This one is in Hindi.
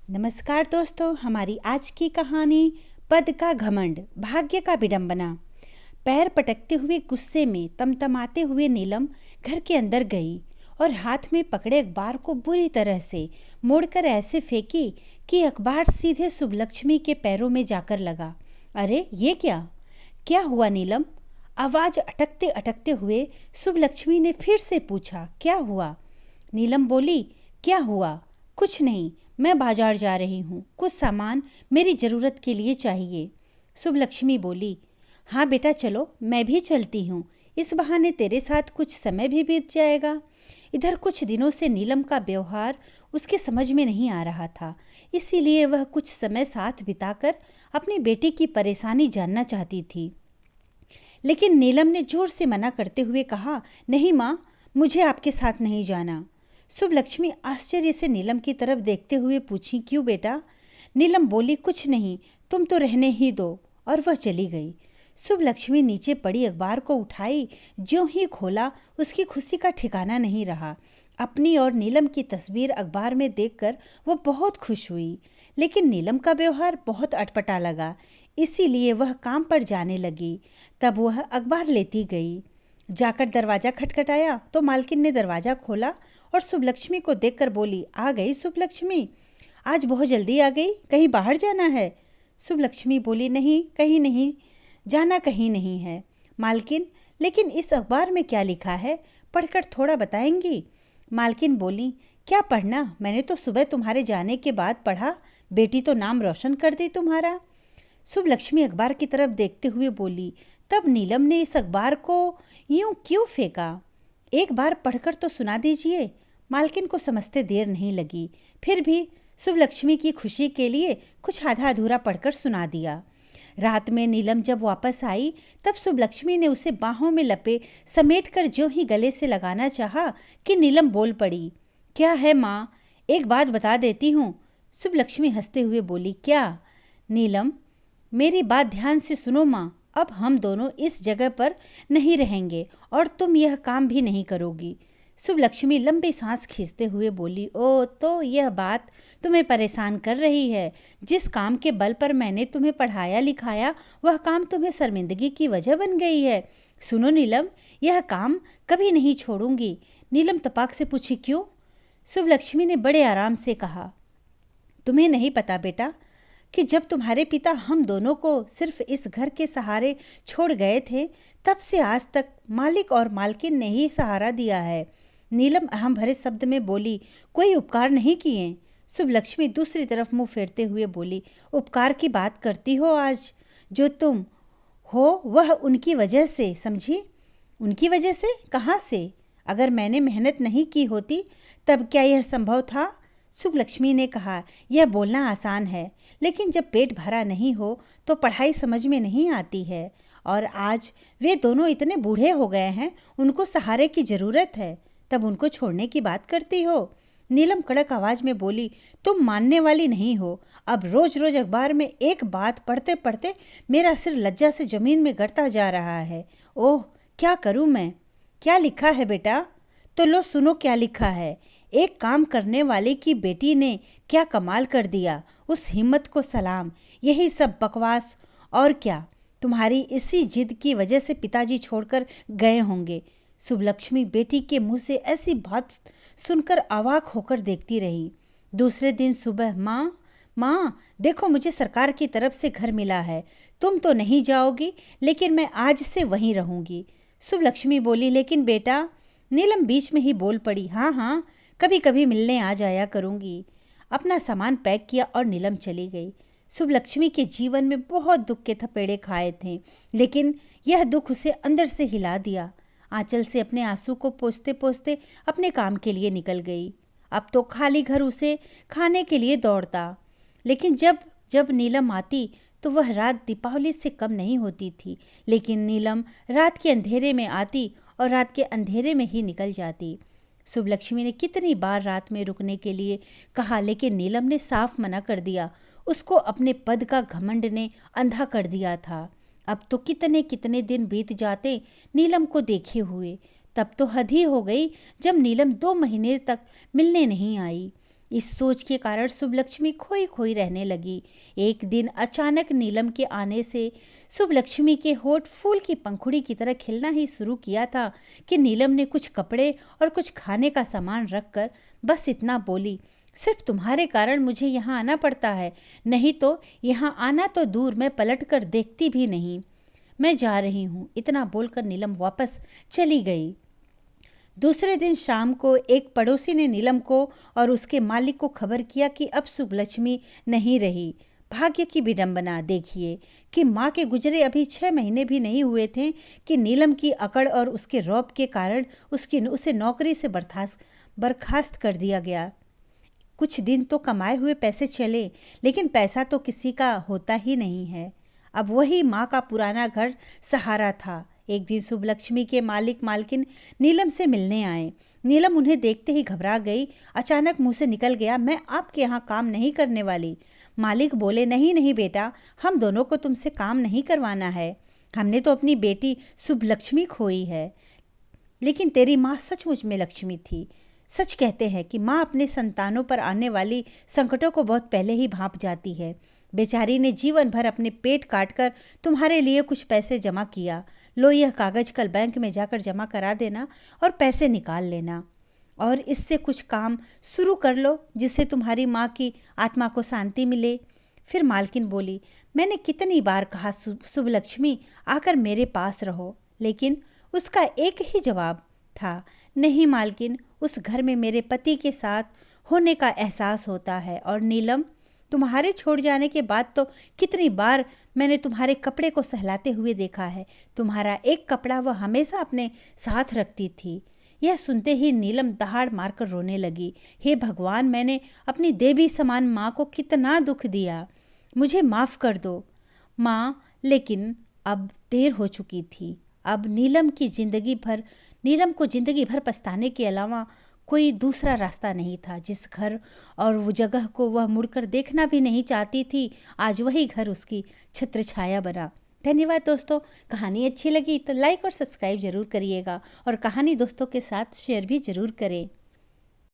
नमस्कार दोस्तों, हमारी आज की कहानी पद का घमंड, भाग्य का विडंबना। पैर पटकते हुए गुस्से में तमतमाते हुए नीलम घर के अंदर गई और हाथ में पकड़े अखबार को बुरी तरह से मोड़कर ऐसे फेंकी कि अखबार सीधे सुबलक्ष्मी के पैरों में जाकर लगा। अरे ये क्या क्या हुआ नीलम? आवाज अटकते अटकते हुए सुबलक्ष्मी ने फिर से पूछा, क्या हुआ? नीलम बोली, क्या हुआ? कुछ नहीं, मैं बाजार जा रही हूँ, कुछ सामान मेरी ज़रूरत के लिए चाहिए। सुबलक्ष्मी बोली, हाँ बेटा चलो, मैं भी चलती हूँ। इस बहाने तेरे साथ कुछ समय भी बीत जाएगा। इधर कुछ दिनों से नीलम का व्यवहार उसके समझ में नहीं आ रहा था, इसीलिए वह कुछ समय साथ बिताकर अपनी बेटी की परेशानी जानना चाहती थी। लेकिन नीलम ने जोर से मना करते हुए कहा, नहीं माँ, मुझे आपके साथ नहीं जाना। सुबलक्ष्मी आश्चर्य से नीलम की तरफ देखते हुए पूछी, क्यों बेटा? नीलम बोली, कुछ नहीं, तुम तो रहने ही दो। और वह चली गई। सुबलक्ष्मी नीचे पड़ी अखबार को उठाई, ज्यों ही खोला उसकी खुशी का ठिकाना नहीं रहा। अपनी और नीलम की तस्वीर अखबार में देखकर वो बहुत खुश हुई, लेकिन नीलम का व्यवहार बहुत अटपटा लगा, इसीलिए वह काम पर जाने लगी। तब वह अखबार लेती गई। जाकर दरवाज़ा खटखटाया तो मालकिन ने दरवाज़ा खोला और सुबलक्ष्मी को देखकर बोली, आ गई सुबलक्ष्मी? आज बहुत जल्दी आ गई, कहीं बाहर जाना है? सुबलक्ष्मी बोली, नहीं, कहीं नहीं जाना, कहीं नहीं है मालकिन। लेकिन इस अखबार में क्या लिखा है, पढ़कर थोड़ा बताएंगी? मालकिन बोली, क्या पढ़ना, मैंने तो सुबह तुम्हारे जाने के बाद पढ़ा, बेटी तो नाम रोशन कर दी तुम्हारा। सुबलक्ष्मी अखबार की तरफ देखते हुए बोली, तब नीलम ने इस अखबार को यूं क्यों फेंका? एक बार पढ़कर तो सुना दीजिए। मालकिन को समझते देर नहीं लगी, फिर भी सुबलक्ष्मी की खुशी के लिए कुछ आधा अधूरा पढ़कर सुना दिया। रात में नीलम जब वापस आई तब सुबलक्ष्मी ने उसे बाहों में लपे समेट कर ज्यों ही गले से लगाना चाहा कि नीलम बोल पड़ी, क्या है माँ, एक बात बता देती हूँ। सुबलक्ष्मी हंसते हुए बोली, क्या? नीलम, मेरी बात ध्यान से सुनो माँ, अब हम दोनों इस जगह पर नहीं रहेंगे और तुम यह काम भी नहीं करोगी। सुबलक्ष्मी लंबी सांस खींचते हुए बोली, ओ तो यह बात तुम्हें परेशान कर रही है। जिस काम के बल पर मैंने तुम्हें पढ़ाया लिखाया वह काम तुम्हें शर्मिंदगी की वजह बन गई है। सुनो नीलम, यह काम कभी नहीं छोड़ूंगी। नीलम तपाक से पूछी, क्यों? सुबलक्ष्मी ने बड़े आराम से कहा, तुम्हें नहीं पता बेटा कि जब तुम्हारे पिता हम दोनों को सिर्फ इस घर के सहारे छोड़ गए थे, तब से आज तक मालिक और मालकिन ने ही सहारा दिया है। नीलम अहम भरे शब्द में बोली, कोई उपकार नहीं किए। सुबलक्ष्मी दूसरी तरफ मुंह फेरते हुए बोली, उपकार की बात करती हो आज? जो तुम हो वह उनकी वजह से, समझी? उनकी वजह से? कहाँ से? अगर मैंने मेहनत नहीं की होती तब क्या यह संभव था? सुबलक्ष्मी ने कहा, यह बोलना आसान है, लेकिन जब पेट भरा नहीं हो तो पढ़ाई समझ में नहीं आती है। और आज वे दोनों इतने बूढ़े हो गए हैं, उनको सहारे की ज़रूरत है, तब उनको छोड़ने की बात करती हो? नीलम कड़क आवाज में बोली, तुम मानने वाली नहीं हो। अब रोज रोज अखबार में एक बात पढ़ते पढ़ते मेरा सिर लज्जा से जमीन में गड़ता जा रहा है। ओह, क्या करूं मैं? क्या लिखा है बेटा? तो लो सुनो क्या लिखा है। एक काम करने वाले की बेटी ने क्या कमाल कर दिया, उस हिम्मत को सलाम। यही सब बकवास और क्या? तुम्हारी इसी जिद की वजह से पिताजी छोड़कर गए होंगे। सुबलक्ष्मी बेटी के मुंह से ऐसी बात सुनकर अवाक होकर देखती रही। दूसरे दिन सुबह, माँ माँ, देखो मुझे सरकार की तरफ से घर मिला है। तुम तो नहीं जाओगी, लेकिन मैं आज से वहीं रहूंगी। सुबलक्ष्मी बोली, लेकिन बेटा। नीलम बीच में ही बोल पड़ी, हाँ हाँ, कभी कभी मिलने आ जाया करूंगी। अपना सामान पैक किया और नीलम चली गई। सुबलक्ष्मी के जीवन में बहुत दुख के थपेड़े खाए थे, लेकिन यह दुख उसे अंदर से हिला दिया। आंचल से अपने आंसू को पोंछते पोंछते अपने काम के लिए निकल गई। अब तो खाली घर उसे खाने के लिए दौड़ता। लेकिन जब जब नीलम आती तो वह रात दीपावली से कम नहीं होती थी। लेकिन नीलम रात के अंधेरे में आती और रात के अंधेरे में ही निकल जाती। सुबलक्ष्मी ने कितनी बार रात में रुकने के लिए कहा, लेकिन नीलम ने साफ मना कर दिया। उसको अपने पद का घमंड ने अंधा कर दिया था। अब तो कितने कितने दिन बीत जाते नीलम को देखे हुए। तब तो हद ही हो गई जब नीलम 2 महीने तक मिलने नहीं आई। इस सोच के कारण शुभलक्ष्मी खोई खोई रहने लगी। एक दिन अचानक नीलम के आने से शुभलक्ष्मी के होठ फूल की पंखुड़ी की तरह खिलना ही शुरू किया था कि नीलम ने कुछ कपड़े और कुछ खाने का सामान रखकर बस इतना बोली, सिर्फ तुम्हारे कारण मुझे यहाँ आना पड़ता है, नहीं तो यहाँ आना तो दूर, मैं पलट कर देखती भी नहीं। मैं जा रही हूँ। इतना बोलकर नीलम वापस चली गई। दूसरे दिन शाम को एक पड़ोसी ने नीलम को और उसके मालिक को खबर किया कि अब शुभलक्ष्मी नहीं रही। भाग्य की विडंबना देखिए कि माँ के गुजरे अभी 6 महीने भी नहीं हुए थे कि नीलम की अकड़ और उसके रौब के कारण उसे नौकरी से बर्खास्त कर दिया गया। कुछ दिन तो कमाए हुए पैसे चले, लेकिन पैसा तो किसी का होता ही नहीं है। अब वही माँ का पुराना घर सहारा था। एक दिन शुभलक्ष्मी के मालिक मालकिन नीलम से मिलने आए। नीलम उन्हें देखते ही घबरा गई। अचानक मुंह से निकल गया, मैं आपके यहाँ काम नहीं करने वाली। मालिक बोले, नहीं नहीं बेटा, हम दोनों को तुमसे काम नहीं करवाना है। हमने तो अपनी बेटी शुभलक्ष्मी खोई है, लेकिन तेरी माँ सचमुच में लक्ष्मी थी। सच कहते हैं कि माँ अपने संतानों पर आने वाली संकटों को बहुत पहले ही भांप जाती है। बेचारी ने जीवन भर अपने पेट काटकर तुम्हारे लिए कुछ पैसे जमा किया। लो, यह कागज कल बैंक में जाकर जमा करा देना और पैसे निकाल लेना, और इससे कुछ काम शुरू कर लो जिससे तुम्हारी माँ की आत्मा को शांति मिले। फिर मालकिन बोली, मैंने कितनी बार कहा शुभलक्ष्मी आकर मेरे पास रहो, लेकिन उसका एक ही जवाब था, नहीं मालकिन, उस घर में मेरे पति के साथ होने का एहसास होता है। और नीलम, तुम्हारे छोड़ जाने के बाद तो कितनी बार मैंने तुम्हारे कपड़े को सहलाते हुए देखा है। तुम्हारा एक कपड़ा वह हमेशा अपने साथ रखती थी। यह सुनते ही नीलम दहाड़ मारकर रोने लगी। हे भगवान, मैंने अपनी देवी समान माँ को कितना दुख दिया, मुझे माफ़ कर दो माँ। लेकिन अब देर हो चुकी थी। अब नीलम को जिंदगी भर पछताने के अलावा कोई दूसरा रास्ता नहीं था। जिस घर और वो जगह को वह मुड़कर देखना भी नहीं चाहती थी, आज वही घर उसकी छत्र छाया बना। धन्यवाद दोस्तों। कहानी अच्छी लगी तो लाइक और सब्सक्राइब जरूर करिएगा और कहानी दोस्तों के साथ शेयर भी जरूर करें।